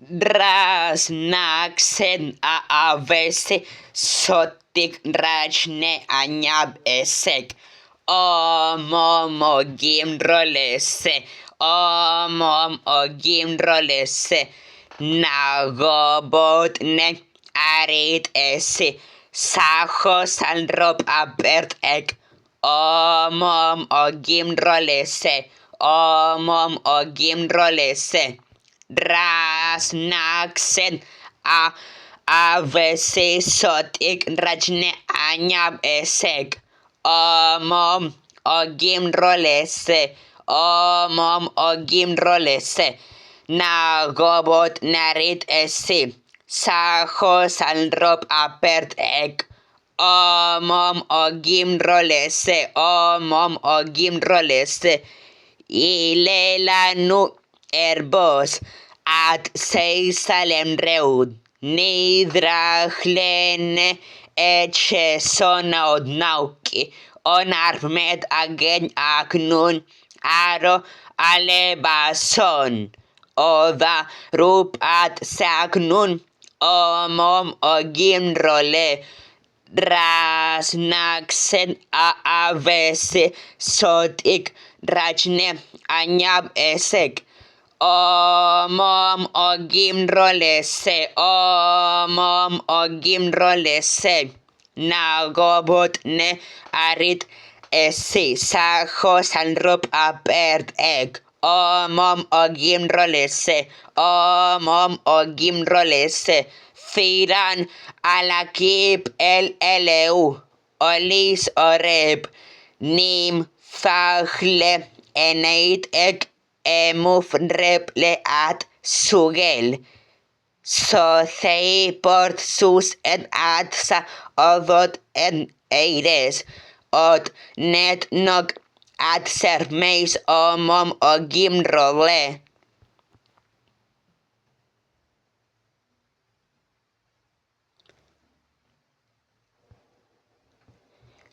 Drasnaxen aavese sotik rajne anyab esek. Omom ogim rolese. Omom ogim rolese. Nagobot ne arit ese. Sajo salrop apert ek. Omom ogim rolese. Omom ogim rolese. Drasnaxen avese sotik rajne anyab esek. Omom ogim rolese. Omom ogim rolese. Nagobot narit ese. Sajo salrop apert ek. Omom ogim rolese. Omom ogim rolese. Ilelanu erbos at Salem reud. Nidrachlene eche sona odnauki. On armed agen aknun aro alebason. Oda rup at saknun. Omom ogim role. Drasnaxen avese sotik rajne anyab esek. Omom ogim rolese. Omom ogim rolese. Nagobot ne arit ese. Sajo salrop apert ek. Omom ogim rolese. Omom ogim rolese. Firan alakip el eleu. Olis oreb. Nim fachle eneit ek. Emuf reple at sugel. So thei port sus en atsa odot en eires. Ot net nog at sermeis omom ogim role.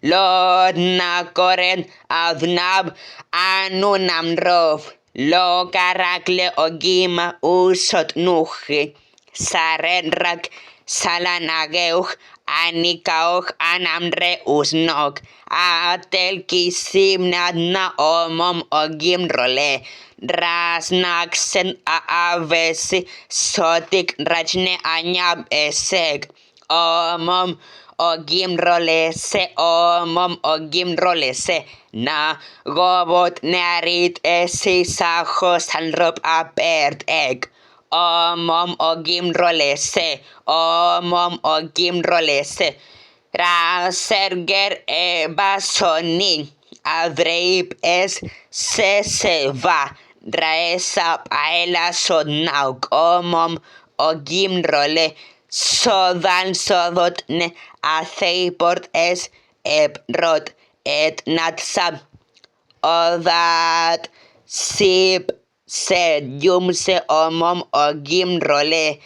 Lod na koren avnab anunam rov. Lo karakle ogima usot nuche. Sarenrak salanageuch anikaoch anamre usnog. Atel kisim nadna omom ogim role. Drasnaxen avesi sotik rajne anyab esek. Omom ogim rolese. Omom ogim rolese. Na gobot narit ese sajo salrop apert ek. Omom ogim rolese. Omom ogim rolese. Raserger basoni. Avreip es seseva. Draesa paela sonauk. Omom ogim role. Sodan sodot ne aceiport es eprot. Et natsab odat sip sed yumse omom ogim role.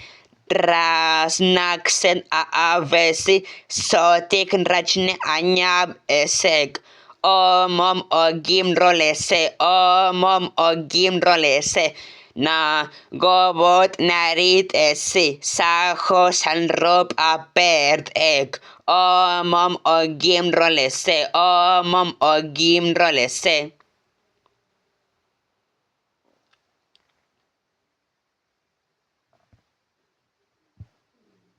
Drasnaxen avesi sotik rajne anyab esek. Omom ogim rolese. Omom ogim rolese. Na gobot narit ese. Sajo salrop apert ek. Omom ogim rolese. Omom ogim rolese.